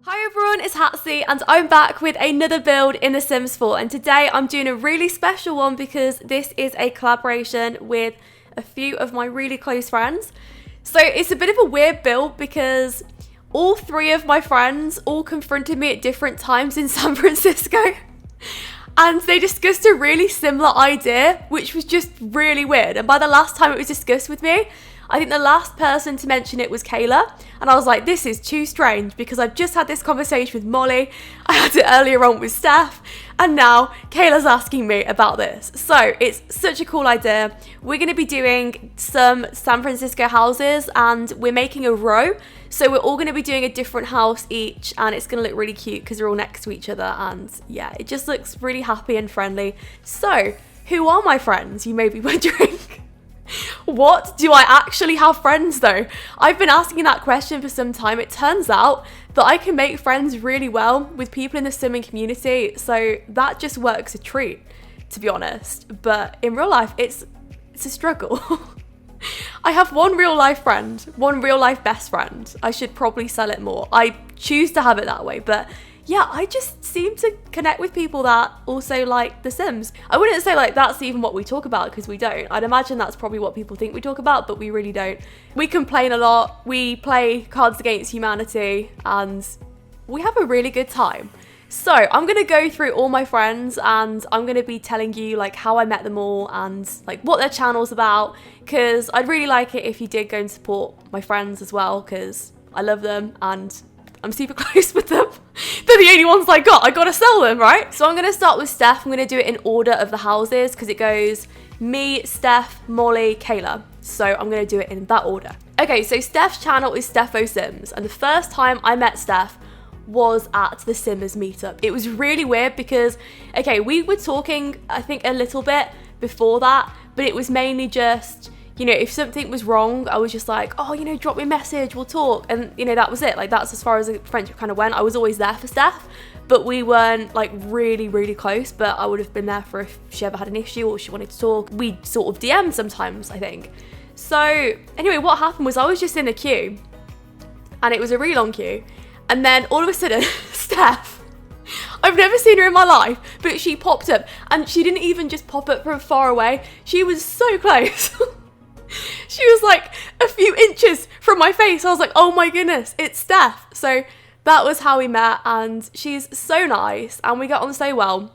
Hi everyone, it's Hatsy and I'm back with another build in The Sims 4, and today I'm doing a really special one because this is a collaboration with a few of my really close friends. So it's a bit of a weird build because all three of my friends all confronted me at different times in San Francisco and they discussed a really similar idea, which was just really weird. And by the last time it was discussed with me, I think the last person to mention it was Kayla, and I was like, this is too strange because I've just had this conversation with Molly, I had it earlier on with Steph, and now Kayla's asking me about this. So it's such a cool idea. We're going to be doing some San Francisco houses and we're making a row, so we're all going to be doing a different house each, and it's going to look really cute because they're all next to each other, and yeah, it just looks really happy and friendly. So who are my friends, you may be wondering? What? Do I actually have friends though? I've been asking that question for some time. It turns out that I can make friends really well with people in the simming community, so that just works a treat, to be honest. But in real life, it's a struggle. I have one real life friend, one real life best friend. I should probably sell it more. I choose to have it that way, but yeah, I just seem to connect with people that also like The Sims. I wouldn't say like that's even what we talk about, because we don't. I'd imagine that's probably what people think we talk about, but we really don't. We complain a lot, we play Cards Against Humanity, and we have a really good time. So I'm going to go through all my friends and I'm going to be telling you like how I met them all and like what their channel's about, because I'd really like it if you did go and support my friends as well, because I love them and I'm super close with them. They're the only ones I gotta sell them, right? So I'm gonna start with Steph. I'm gonna do it in order of the houses because it goes me, Steph, Molly, Kayla. So I'm gonna do it in that order. Okay, so Steph's channel is Stepho Sims, and the first time I met Steph was at the Simmers meetup. It was really weird because, okay, we were talking, I think, a little bit before that, but it was mainly just, you know, if something was wrong, I was just like, oh, you know, drop me a message, we'll talk. And, you know, that was it. Like, that's as far as the friendship kind of went. I was always there for Steph, but we weren't, like, really, really close. But I would have been there for if she ever had an issue or she wanted to talk. We'd sort of DM sometimes, I think. So, anyway, what happened was I was just in the queue, and it was a really long queue. And then, all of a sudden, Steph, I've never seen her in my life, but she popped up. And she didn't even just pop up from far away. She was so close. She was like a few inches from my face. I was like, oh my goodness, it's Steph. So that was how we met, and she's so nice and we got on so well.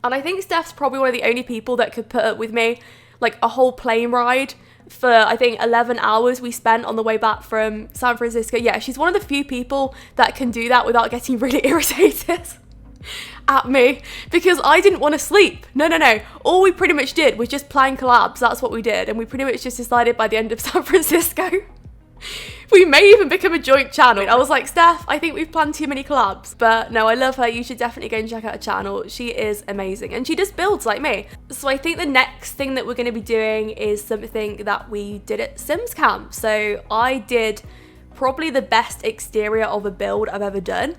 And I think Steph's probably one of the only people that could put up with me like a whole plane ride for I think 11 hours we spent on the way back from San Francisco. Yeah, she's one of the few people that can do that without getting really irritated at me because I didn't want to sleep. No. All we pretty much did was just plan collabs. That's what we did. And we pretty much just decided by the end of San Francisco, we may even become a joint channel. I was like, Steph, I think we've planned too many collabs. But no, I love her. You should definitely go and check out her channel. She is amazing. And she just builds like me. So I think the next thing that we're going to be doing is something that we did at Sims Camp. So I did probably the best exterior of a build I've ever done.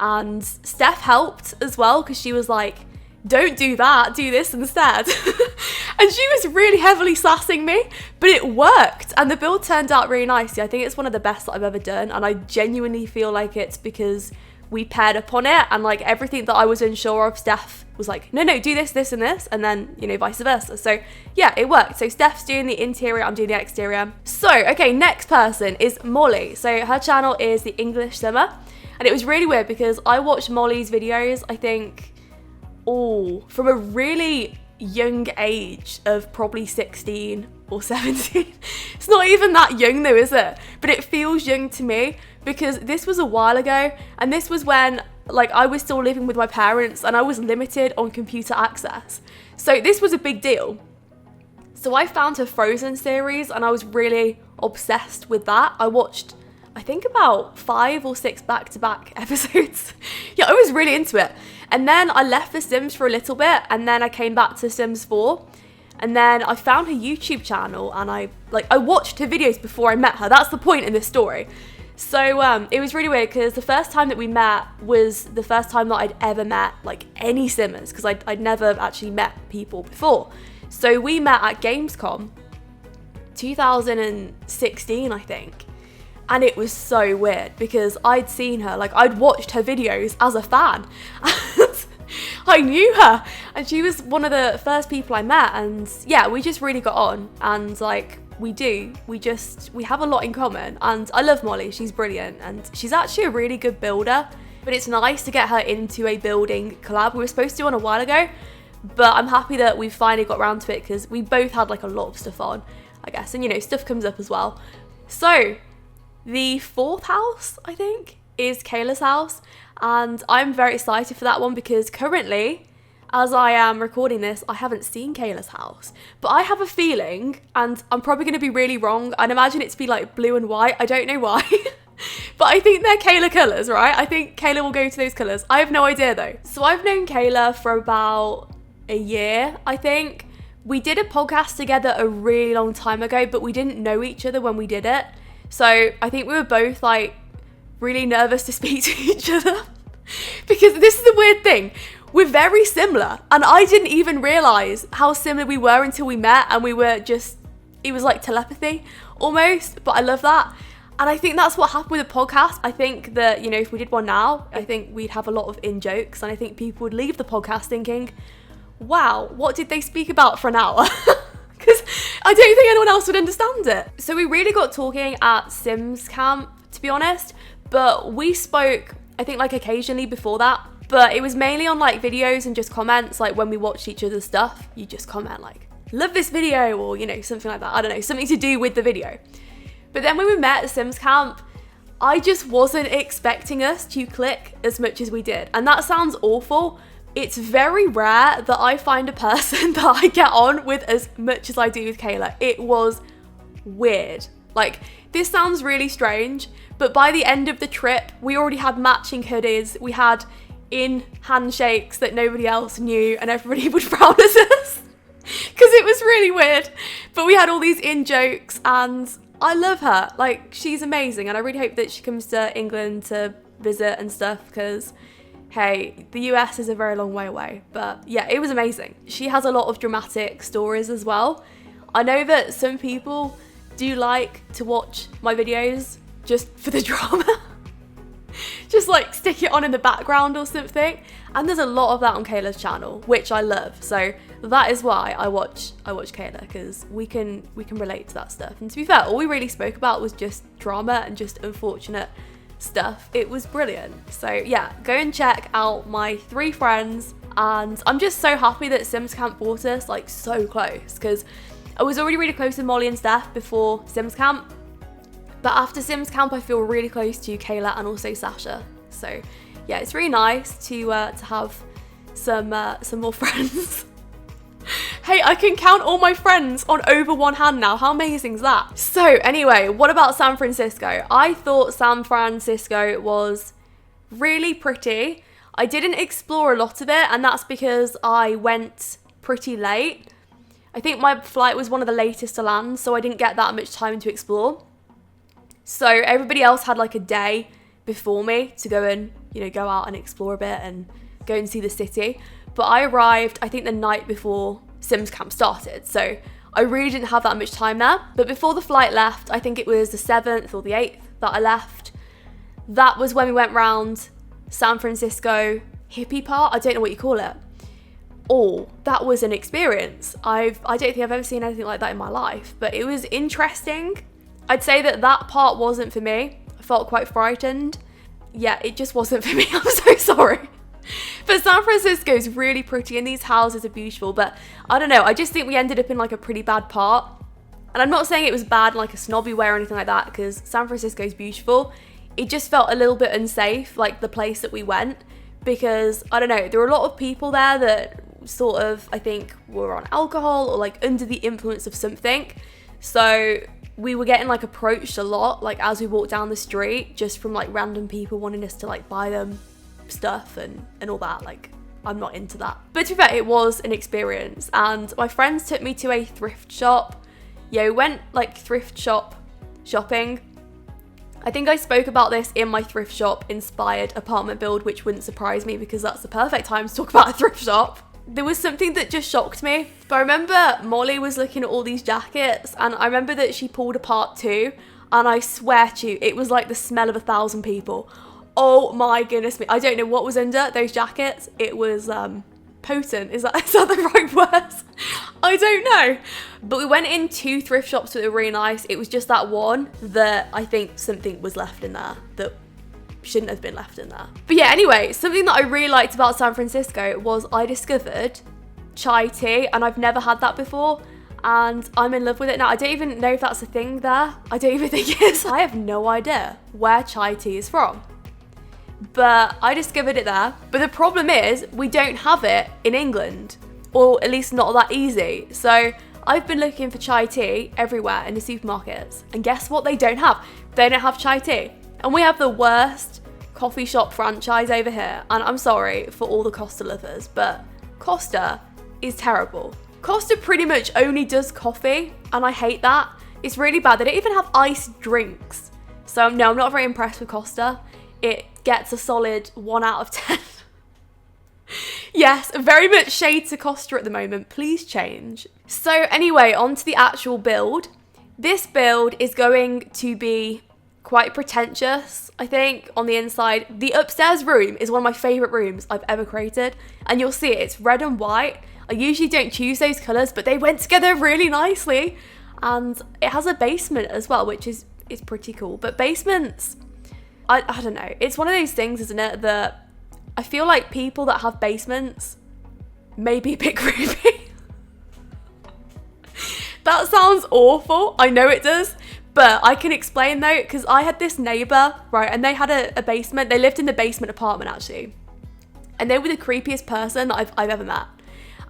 And Steph helped as well because she was like, don't do that, do this instead. And she was really heavily sassing me, but it worked and the build turned out really nicely. I think it's one of the best that I've ever done, and I genuinely feel like it's because we paired up on it, and like everything that I was unsure of, Steph was like, no, do this, this and this, and then, you know, vice versa. So yeah, it worked. So Steph's doing the interior, I'm doing the exterior. So, okay, next person is Molly. So her channel is The English Simmer. And it was really weird because I watched Molly's videos, I think, from a really young age of probably 16 or 17. It's not even that young though, is it? But it feels young to me because this was a while ago, and this was when like I was still living with my parents and I was limited on computer access. So this was a big deal. So I found her Frozen series and I was really obsessed with that. I watched, I think, about 5 or 6 back-to-back episodes. Yeah, I was really into it. And then I left The Sims for a little bit, and then I came back to Sims 4. And then I found her YouTube channel, and I watched her videos before I met her. That's the point in this story. So it was really weird because the first time that we met was the first time that I'd ever met like any Simmers, because I'd never actually met people before. So we met at Gamescom 2016, I think. And it was so weird because I'd seen her, like I'd watched her videos as a fan. And I knew her, and she was one of the first people I met, and yeah, we just really got on, and like we have a lot in common. And I love Molly, she's brilliant, and she's actually a really good builder, but it's nice to get her into a building collab. We were supposed to do one a while ago, but I'm happy that we finally got around to it because we both had like a lot of stuff on, I guess, and you know, stuff comes up as well. So the fourth house, I think, is Kayla's house, and I'm very excited for that one because currently, as I am recording this, I haven't seen Kayla's house, but I have a feeling, and I'm probably going to be really wrong, I'd imagine it to be like blue and white, I don't know why, but I think they're Kayla colours, right? I think Kayla will go to those colours. I have no idea though. So I've known Kayla for about a year, I think. We did a podcast together a really long time ago, but we didn't know each other when we did it. So I think we were both like really nervous to speak to each other because this is the weird thing. We're very similar, and I didn't even realise how similar we were until we met, and we were just, it was like telepathy almost, but I love that. And I think that's what happened with the podcast. I think that, you know, if we did one now, I think we'd have a lot of in-jokes, and I think people would leave the podcast thinking, wow, what did they speak about for an hour? Because I don't think anyone else would understand it. So we really got talking at SIMS camp, to be honest, but we spoke, I think, like occasionally before that, but it was mainly on like videos and just comments. Like when we watched each other's stuff, you just comment like, love this video, or you know, something like that. I don't know, something to do with the video. But then when we met at SIMS camp, I just wasn't expecting us to click as much as we did. And that sounds awful. It's very rare that I find a person that I get on with as much as I do with Kayla. It was weird. Like, this sounds really strange, but by the end of the trip, we already had matching hoodies. We had in handshakes that nobody else knew, and everybody would frown at us because it was really weird. But we had all these in jokes, and I love her. Like, she's amazing, and I really hope that she comes to England to visit and stuff because, hey, the US is a very long way away. But yeah, it was amazing. She has a lot of dramatic stories as well. I know that some people do like to watch my videos just for the drama. Just like stick it on in the background or something. And there's a lot of that on Kayla's channel, which I love. So that is why I watch Kayla, because we can relate to that stuff. And to be fair, all we really spoke about was just drama and just unfortunate stuff. It was brilliant. So yeah, go and check out my 3 friends, and I'm just so happy that Sims Camp brought us like so close, because I was already really close with Molly and Steph before Sims Camp, but after Sims Camp I feel really close to Kayla and also Sasha. So yeah, it's really nice to have some more friends. Hey, I can count all my friends on over one hand now. How amazing is that? So anyway, what about San Francisco? I thought San Francisco was really pretty. I didn't explore a lot of it, and that's because I went pretty late. I think my flight was one of the latest to land, so I didn't get that much time to explore. So everybody else had like a day before me to go and, you know, go out and explore a bit and go and see the city. But I arrived, I think, the night before Sims Camp started, so I really didn't have that much time there. But before the flight left, I think it was the 7th or the 8th that I left, that was when we went round San Francisco hippie part, I don't know what you call it. Oh, that was an experience. I don't think I've ever seen anything like that in my life, but it was interesting. I'd say that part wasn't for me. I felt quite frightened. Yeah, it just wasn't for me. I'm so sorry. But San Francisco is really pretty and these houses are beautiful, but I don't know, I just think we ended up in like a pretty bad part. And I'm not saying it was bad in like a snobby way or anything like that, because San Francisco is beautiful. It just felt a little bit unsafe, like the place that we went, because I don't know, there were a lot of people there that sort of, I think, were on alcohol or like under the influence of something. So we were getting like approached a lot, like as we walked down the street, just from like random people wanting us to like buy them stuff and all that. Like, I'm not into that. But to be fair, it was an experience, and my friends took me to a thrift shop. Yeah, we went like thrift shopping. I think I spoke about this in my thrift shop inspired apartment build, which wouldn't surprise me because that's the perfect time to talk about a thrift shop. There was something that just shocked me. But I remember Molly was looking at all these jackets, and I remember that she pulled apart 2. And I swear to you, it was like the smell of 1,000 people. Oh my goodness me. I don't know what was under those jackets. It was potent. Is that the right word? I don't know. But we went in 2 thrift shops that were really nice. It was just that one that I think something was left in there that shouldn't have been left in there. But yeah, anyway, something that I really liked about San Francisco was I discovered chai tea, and I've never had that before. And I'm in love with it now. I don't even know if that's a thing there. I don't even think it is. I have no idea where chai tea is from. But I discovered it there. But the problem is we don't have it in England, or at least not that easy. So I've been looking for chai tea everywhere in the supermarkets. And guess what they don't have? They don't have chai tea. And we have the worst coffee shop franchise over here. And I'm sorry for all the Costa lovers, but Costa is terrible. Costa pretty much only does coffee, and I hate that. It's really bad. They don't even have iced drinks. So no, I'm not very impressed with Costa. It gets a solid 1 out of 10. Yes, very much shade to Costa at the moment. Please change. So anyway, on to the actual build. This build is going to be quite pretentious, I think, on the inside. The upstairs room is one of my favourite rooms I've ever created. And you'll see it, it's red and white. I usually don't choose those colours, but they went together really nicely. And it has a basement as well, which is pretty cool. But basements, I don't know. It's one of those things, isn't it, that I feel like people that have basements may be a bit creepy. That sounds awful. I know it does. But I can explain though, because I had this neighbour, right, and they had a basement. They lived in the basement apartment, actually. And they were the creepiest person that I've ever met.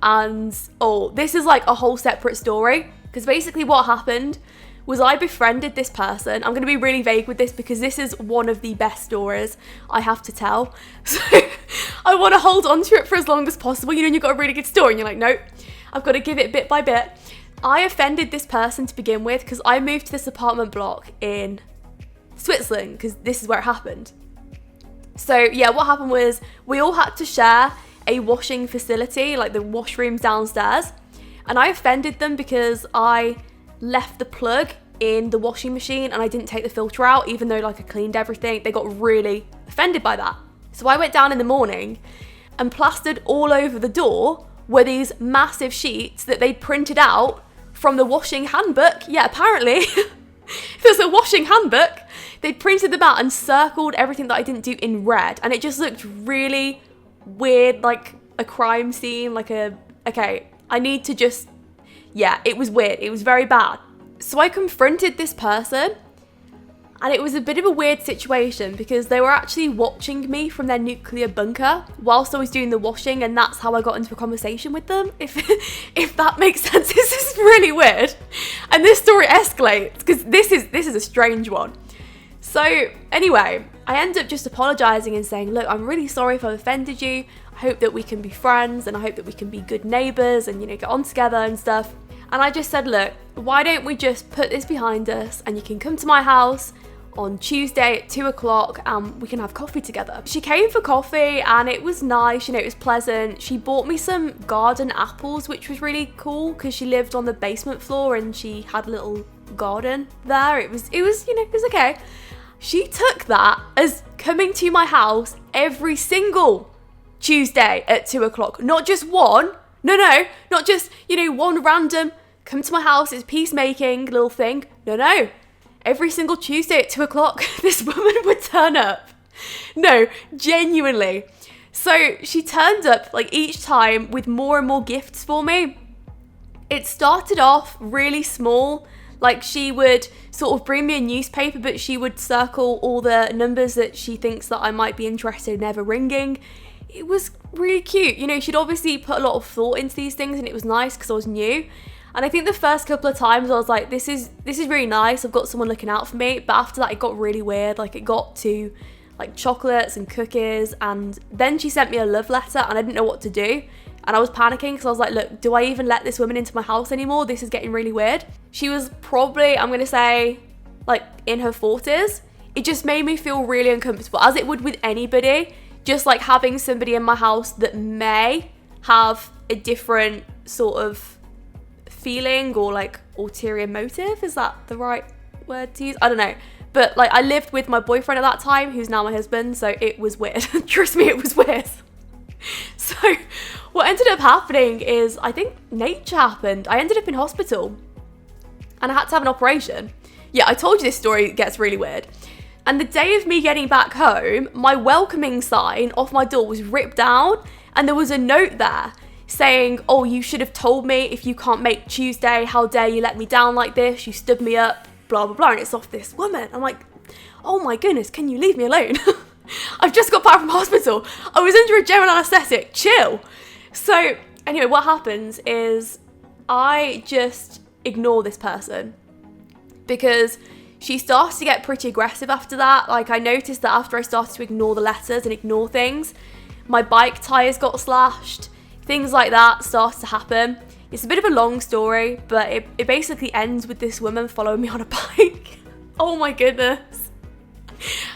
And, oh, this is like a whole separate story. Because basically what happened was I befriended this person. I'm going to be really vague with this because this is one of the best stories I have to tell. So I want to hold on to it for as long as possible. You know, you've got a really good story and you're like, nope, I've got to give it bit by bit. I offended this person to begin with because I moved to this apartment block in Switzerland because this is where it happened. So yeah, what happened was we all had to share a washing facility, like the washrooms downstairs. And I offended them because I left the plug in the washing machine and I didn't take the filter out, even though like I cleaned everything. They got really offended by that. So I went down in the morning and plastered all over the door were these massive sheets that they'd printed out from the washing handbook. Yeah, apparently there's a washing handbook. They printed them out and circled everything that I didn't do in red. And it just looked really weird, like a crime scene, okay, I need to just, yeah, it was weird. It was very bad. So I confronted this person and it was a bit of a weird situation because they were actually watching me from their nuclear bunker whilst I was doing the washing, and that's how I got into a conversation with them, if that makes sense. This is really weird. And this story escalates because this is a strange one. So anyway, I end up just apologising and saying, look, I'm really sorry if I've offended you. I hope that we can be friends and I hope that we can be good neighbours and, you know, get on together and stuff. And I just said, look, why don't we just put this behind us and you can come to my house on Tuesday at 2 o'clock and we can have coffee together. She came for coffee and it was nice, you know, it was pleasant. She bought me some garden apples, which was really cool because she lived on the basement floor and she had a little garden there. It was, you know, it was okay. She took that as coming to my house every single Tuesday at 2 o'clock. Not just one. No, not just, you know, one random come to my house, it's peacemaking little thing. No. Every single Tuesday at 2 o'clock, this woman would turn up. No, genuinely. So she turned up like each time with more and more gifts for me. It started off really small. Like she would sort of bring me a newspaper, but she would circle all the numbers that she thinks that I might be interested in ever ringing. It was really cute. You know, she'd obviously put a lot of thought into these things and it was nice because I was new. And I think the first couple of times I was like, this is really nice. I've got someone looking out for me. But after that, it got really weird. Like it got to like chocolates and cookies. And then she sent me a love letter and I didn't know what to do. And I was panicking because I was like, look, do I even let this woman into my house anymore? This is getting really weird. She was probably, I'm going to say, like in her 40s. It just made me feel really uncomfortable, as it would with anybody. Just like having somebody in my house that may have a different sort of feeling or like ulterior motive. Is that the right word to use? I don't know. But like I lived with my boyfriend at that time, who's now my husband, so it was weird. Trust me, it was weird. So what ended up happening is, I think nature happened. I ended up in hospital and I had to have an operation. Yeah, I told you this story gets really weird. And the day of me getting back home, my welcoming sign off my door was ripped down, and there was a note there saying, oh, you should have told me if you can't make Tuesday. How dare you let me down like this? You stood me up, blah, blah, blah. And it's off this woman. I'm like, oh my goodness, can you leave me alone? I've just got back from hospital. I was under a general anaesthetic. Chill. So anyway, what happens is I just ignore this person because she starts to get pretty aggressive after that. Like I noticed that after I started to ignore the letters and ignore things, my bike tyres got slashed. Things like that started to happen. It's a bit of a long story, but it basically ends with this woman following me on a bike. Oh my goodness.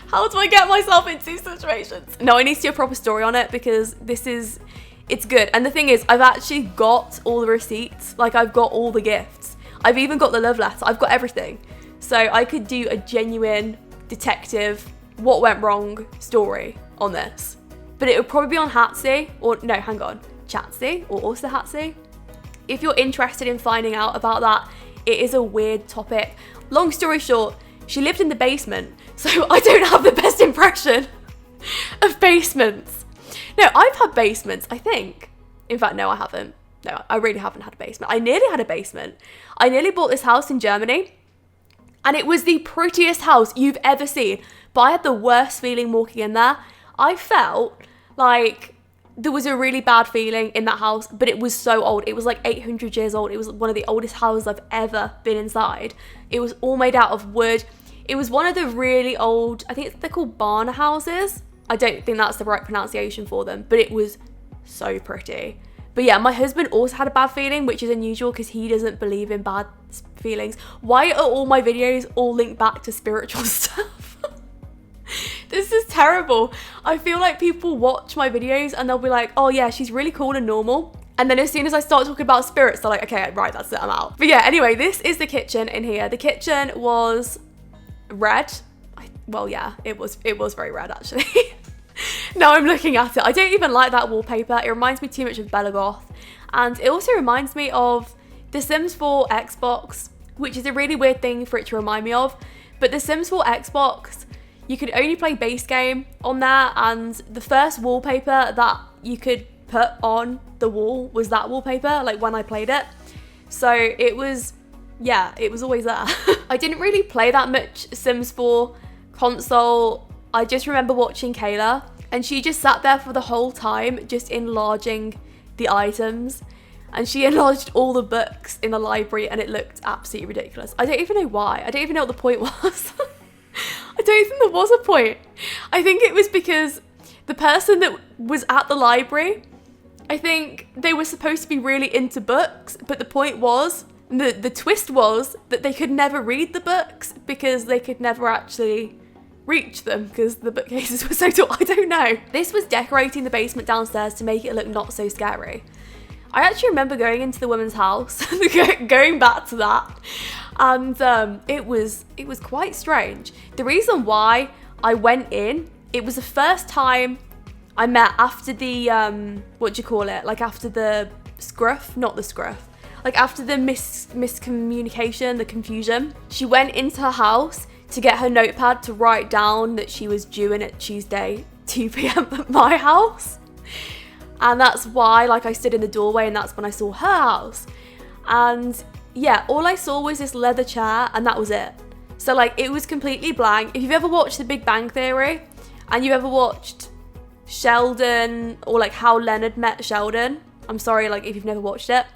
How do I get myself into these situations? No, I need to do a proper story on it because it's good. And the thing is, I've actually got all the receipts. Like I've got all the gifts. I've even got the love letter. I've got everything. So I could do a genuine detective, what went wrong story on this. But it would probably be on Hatsy, or no, hang on, Chatsy, or also Hatsy. If you're interested in finding out about that, it is a weird topic. Long story short, she lived in the basement, so I don't have the best impression of basements. No, I've had basements, I think. In fact, no, I haven't. No, I really haven't had a basement. I nearly had a basement. I nearly bought this house in Germany, and it was the prettiest house you've ever seen, but I had the worst feeling walking in there. I felt like there was a really bad feeling in that house, but it was so old. It was like 800 years old. It was one of the oldest houses I've ever been inside. It was all made out of wood. It was one of the really old, I think they're called barn houses. I don't think that's the right pronunciation for them, but it was so pretty. But yeah, my husband also had a bad feeling, which is unusual because he doesn't believe in bad feelings. Why are all my videos all linked back to spiritual stuff? This is terrible. I feel like people watch my videos and they'll be like, oh yeah, she's really cool and normal. And then as soon as I start talking about spirits, they're like, okay, right, that's it, I'm out. But yeah, anyway, this is the kitchen in here. The kitchen was red. Well, yeah, it was very red actually. Now I'm looking at it. I don't even like that wallpaper. It reminds me too much of Bella Goth. And it also reminds me of The Sims 4 Xbox, which is a really weird thing for it to remind me of. But The Sims 4 Xbox, you could only play base game on there, and the first wallpaper that you could put on the wall was that wallpaper, like when I played it. So it was, yeah, it was always there. I didn't really play that much Sims 4 console. I just remember watching Kayla, and she just sat there for the whole time just enlarging the items, and she enlarged all the books in the library, and it looked absolutely ridiculous. I don't even know why. I don't even know what the point was. I don't think there was a point. I think it was because the person that was at the library, I think they were supposed to be really into books, but the point was, the twist was that they could never read the books because they could never actually reach them because the bookcases were so tall. I don't know. This was decorating the basement downstairs to make it look not so scary. I actually remember going into the woman's house, going back to that, and it was quite strange. The reason why I went in, it was the first time I met after the, what do you call it? Like after the scruff, not the scruff. Like after the miscommunication, the confusion. She went into her house to get her notepad to write down that she was due in at Tuesday, 2 p.m. at my house. And that's why, like, I stood in the doorway and that's when I saw her house. And yeah, all I saw was this leather chair and that was it. So like, it was completely blank. If you've ever watched The Big Bang Theory and you've ever watched Sheldon, or like how Leonard met Sheldon, I'm sorry, like if you've never watched it,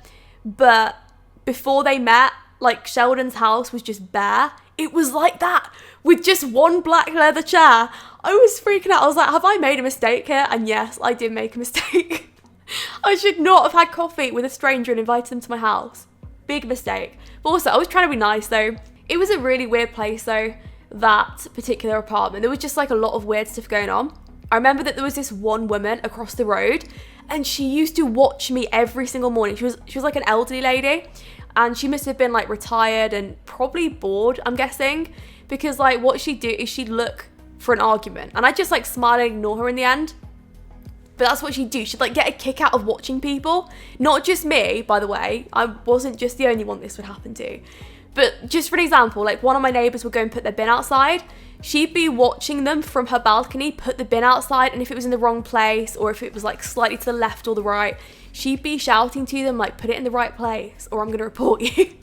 but before they met, like Sheldon's house was just bare. It was like that, with just one black leather chair. I was freaking out. I was like, have I made a mistake here? And yes, I did make a mistake. I should not have had coffee with a stranger and invited them to my house. Big mistake. But also, I was trying to be nice though. It was a really weird place though, that particular apartment. There was just like a lot of weird stuff going on. I remember that there was this one woman across the road and she used to watch me every single morning. She was like an elderly lady, And she must have been like retired and probably bored, I'm guessing, because like what she'd do is she'd look for an argument and I'd just like smile and ignore her in the end. But that's what she'd do. She'd like get a kick out of watching people. Not just me, by the way. I wasn't just the only one this would happen to. But just for an example, like one of my neighbours would go and put their bin outside. She'd be watching them from her balcony put the bin outside, and if it was in the wrong place or if it was like slightly to the left or the right, she'd be shouting to them like, put it in the right place or I'm gonna report you.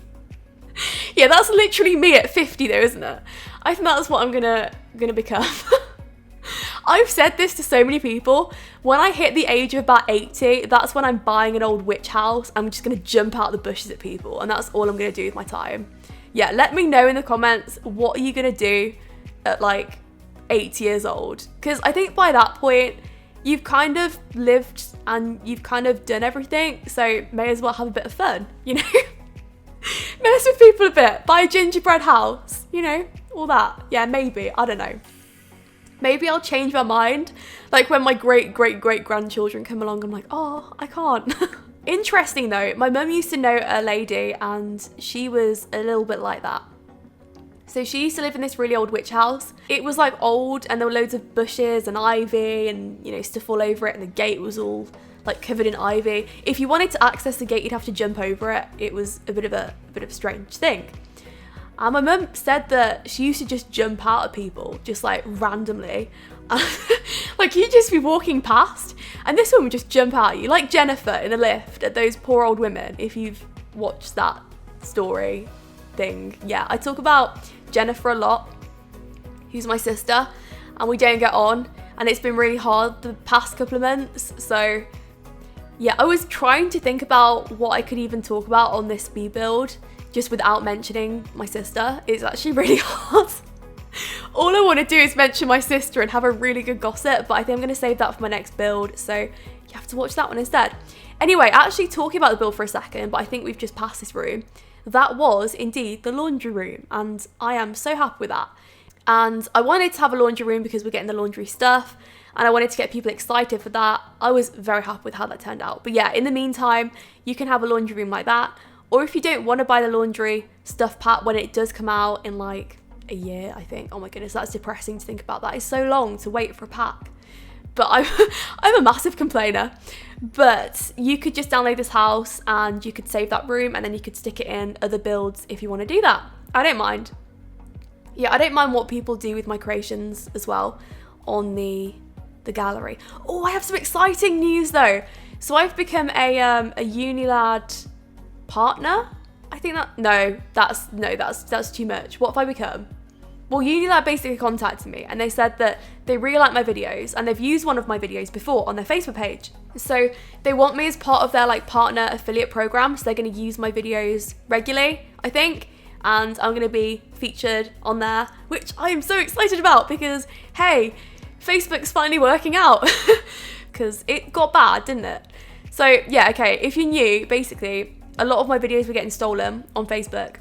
Yeah, that's literally me at 50 though, isn't it? I think that's what I'm gonna become. I've said this to so many people. When I hit the age of about 80, that's when I'm buying an old witch house. I'm just gonna jump out the bushes at people, and that's all I'm gonna do with my time. Yeah, let me know in the comments, what are you gonna do at like 80 years old? Because I think by that point, you've kind of lived and you've kind of done everything, so may as well have a bit of fun, you know? Mess with people a bit, buy a gingerbread house, you know, all that. Yeah, maybe, I don't know. Maybe I'll change my mind. Like when my great-great-great-grandchildren come along, I'm like, oh, I can't. Interesting though, my mum used to know a lady and she was a little bit like that. So she used to live in this really old witch house. It was like old and there were loads of bushes and ivy and, you know, stuff all over it, and the gate was all like covered in ivy. If you wanted to access the gate, you'd have to jump over it. It was a bit of a strange thing. And my mum said that she used to just jump out at people, just like randomly. Like you'd just be walking past and this one would just jump out at you, like Jennifer in the lift at those poor old women, if you've watched that story thing. Yeah, I talk about Jennifer a lot, who's my sister, and we don't get on, and it's been really hard the past couple of months. So yeah, I was trying to think about what I could even talk about on this speed build, just without mentioning my sister. It's actually really hard. All I want to do is mention my sister and have a really good gossip, but I think I'm going to save that for my next build, so you have to watch that one instead. Anyway, actually talking about the build for a second, but I think we've just passed this room. That was indeed the laundry room, and I am so happy with that. And I wanted to have a laundry room because we're getting the laundry stuff, and I wanted to get people excited for that. I was very happy with how that turned out. But yeah, in the meantime, you can have a laundry room like that. Or if you don't want to buy the laundry stuff pack when it does come out in like a year, I think. Oh my goodness, that's depressing to think about. That is so long to wait for a pack. But I'm a massive complainer. But you could just download this house and you could save that room and then you could stick it in other builds if you want to do that. I don't mind. Yeah, I don't mind what people do with my creations as well on the gallery. Oh, I have some exciting news though. So I've become a Unilad partner. I think that's too much. What have I become? Well, Unilad basically contacted me and they said that they really like my videos and they've used one of my videos before on their Facebook page. So they want me as part of their like partner affiliate program. So they're going to use my videos regularly, I think. And I'm going to be featured on there, which I am so excited about because, hey, Facebook's finally working out because it got bad, didn't it? So yeah, okay, if you're new, basically, a lot of my videos were getting stolen on Facebook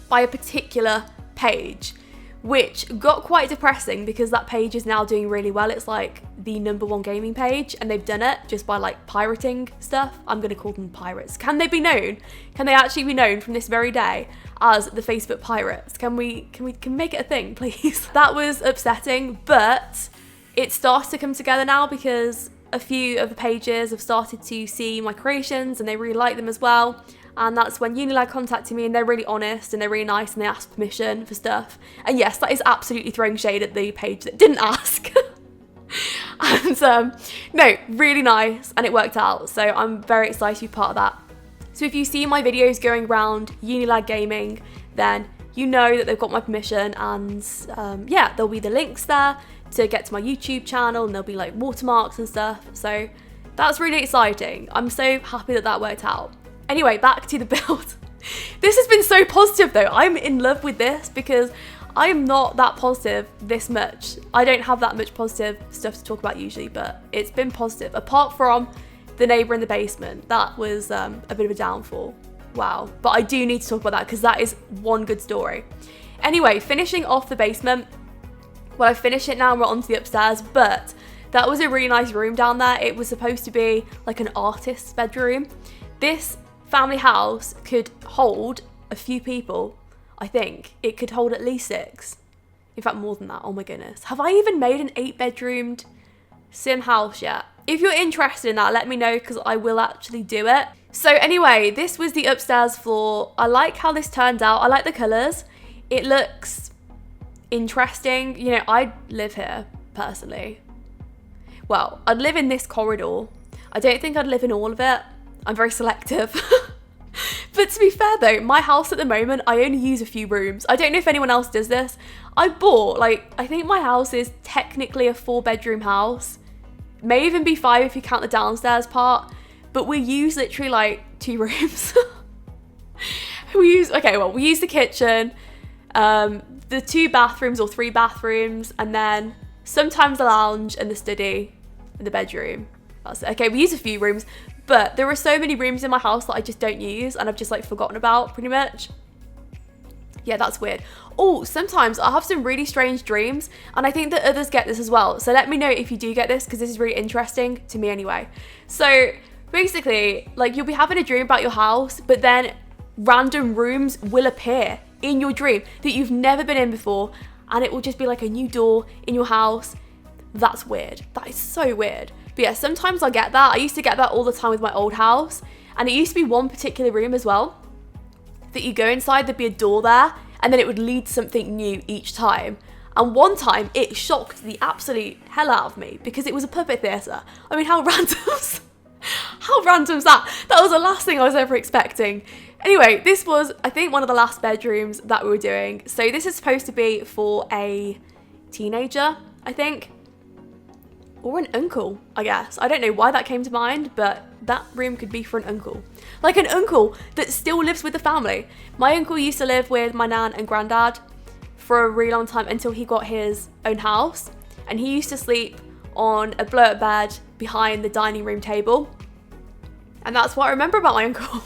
by a particular page, which got quite depressing because that page is now doing really well. It's like the #1 gaming page and they've done it just by like pirating stuff. I'm going to call them pirates. Can they be known? Can they actually be known from this very day as the Facebook pirates? Can we make it a thing, please? That was upsetting, but it starts to come together now because a few of the pages have started to see my creations and they really like them as well. And that's when Unilad contacted me and they're really honest and they're really nice and they ask permission for stuff. And yes, that is absolutely throwing shade at the page that didn't ask. And no, really nice and it worked out. So I'm very excited to be part of that. So if you see my videos going around Unilad Gaming, then you know that they've got my permission and yeah, there'll be the links there to get to my YouTube channel and there'll be like watermarks and stuff. So that's really exciting. I'm so happy that that worked out. Anyway, back to the build. This has been so positive though. I'm in love with this because I'm not that positive this much. I don't have that much positive stuff to talk about usually, but it's been positive. Apart from the neighbour in the basement, that was a bit of a downfall. Wow. But I do need to talk about that because that is one good story. Anyway, finishing off the basement. Well, I've finished it now and we're on to the upstairs, but that was a really nice room down there. It was supposed to be like an artist's bedroom. This family house could hold a few people. I think it could hold at least 6. In fact, more than that. Oh my goodness. Have I even made an 8-bedroomed sim house yet? If you're interested in that, let me know, because I will actually do it. So anyway, this was the upstairs floor. I like how this turned out. I like the colours. It looks interesting. You know, I'd live here personally. Well, I'd live in this corridor. I don't think I'd live in all of it. I'm very selective. But to be fair though, my house at the moment, I only use a few rooms. I don't know if anyone else does this. I bought, like, I think my house is technically a 4-bedroom house. May even be 5 if you count the downstairs part. But we use literally like 2 rooms. we use the kitchen, the 2 bathrooms or 3 bathrooms, and then sometimes the lounge and the study and the bedroom. That's it. Okay, we use a few rooms, but there are so many rooms in my house that I just don't use and I've just like forgotten about pretty much. Yeah, that's weird. Oh, sometimes I have some really strange dreams, and I think that others get this as well. So let me know if you do get this, because this is really interesting to me anyway. So basically, like, you'll be having a dream about your house, but then random rooms will appear in your dream that you've never been in before, and it will just be like a new door in your house. That's weird. That is so weird. But yeah, sometimes I get that. I used to get that all the time with my old house, and it used to be one particular room as well that you go inside, there'd be a door there, and then it would lead to something new each time. And one time it shocked the absolute hell out of me because it was a puppet theatre. I mean, how random's that? That was the last thing I was ever expecting. Anyway, this was, I think, one of the last bedrooms that we were doing. So this is supposed to be for a teenager, I think. Or an uncle, I guess. I don't know why that came to mind, but that room could be for an uncle. Like an uncle that still lives with the family. My uncle used to live with my nan and granddad for a really long time until he got his own house. And he used to sleep on a blow-up bed behind the dining room table. And that's what I remember about my uncle.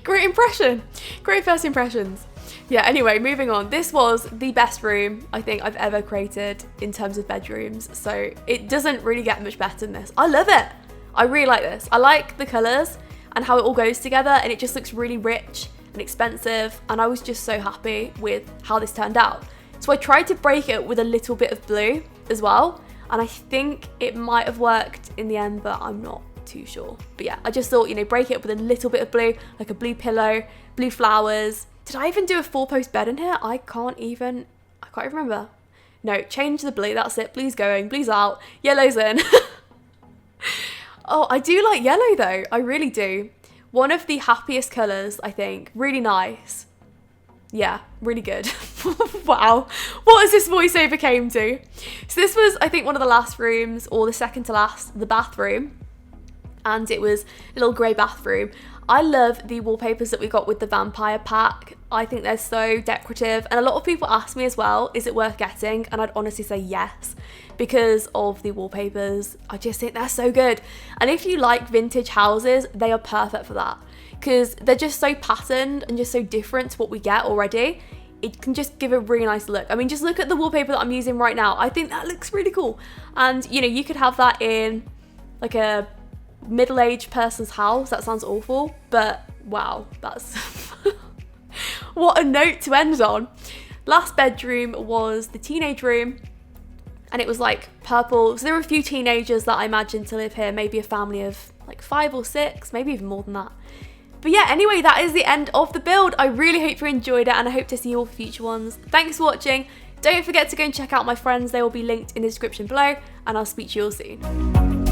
Great impression. Great first impressions. Yeah, anyway, moving on. This was the best room I think I've ever created in terms of bedrooms. So it doesn't really get much better than this. I love it. I really like this. I like the colours and how it all goes together, and it just looks really rich and expensive. And I was just so happy with how this turned out. So I tried to break it with a little bit of blue as well. And I think it might have worked in the end, but I'm not too sure. But yeah, I just thought, you know, break it with a little bit of blue, like a blue pillow, blue flowers. Did I even do a 4-post bed in here? I can't even remember. No, change the blue, that's it. Blue's going, blue's out, yellow's in. Oh, I do like yellow though, I really do. One of the happiest colours, I think. Really nice. Yeah, really good. Wow, what has this voiceover came to? So this was, I think, one of the last rooms, or the second to last, the bathroom. And it was a little grey bathroom. I love the wallpapers that we got with the vampire pack. I think they're so decorative, and a lot of people ask me as well, is it worth getting? And I'd honestly say yes, because of the wallpapers. I just think they're so good. And if you like vintage houses, they are perfect for that, because they're just so patterned and just so different to what we get already. It can just give a really nice look. I mean, just look at the wallpaper that I'm using right now. I think that looks really cool. And you know, you could have that in like a middle-aged person's house. That sounds awful, but wow, that's what a note to end on. Last bedroom was the teenage room, and it was like purple. So there were a few teenagers that I imagined to live here, maybe a family of like 5 or 6, maybe even more than that. But yeah, anyway, that is the end of the build. I really hope you enjoyed it, and I hope to see you all for future ones. Thanks for watching. Don't forget to go and check out my friends. They will be linked in the description below, and I'll speak to you all soon.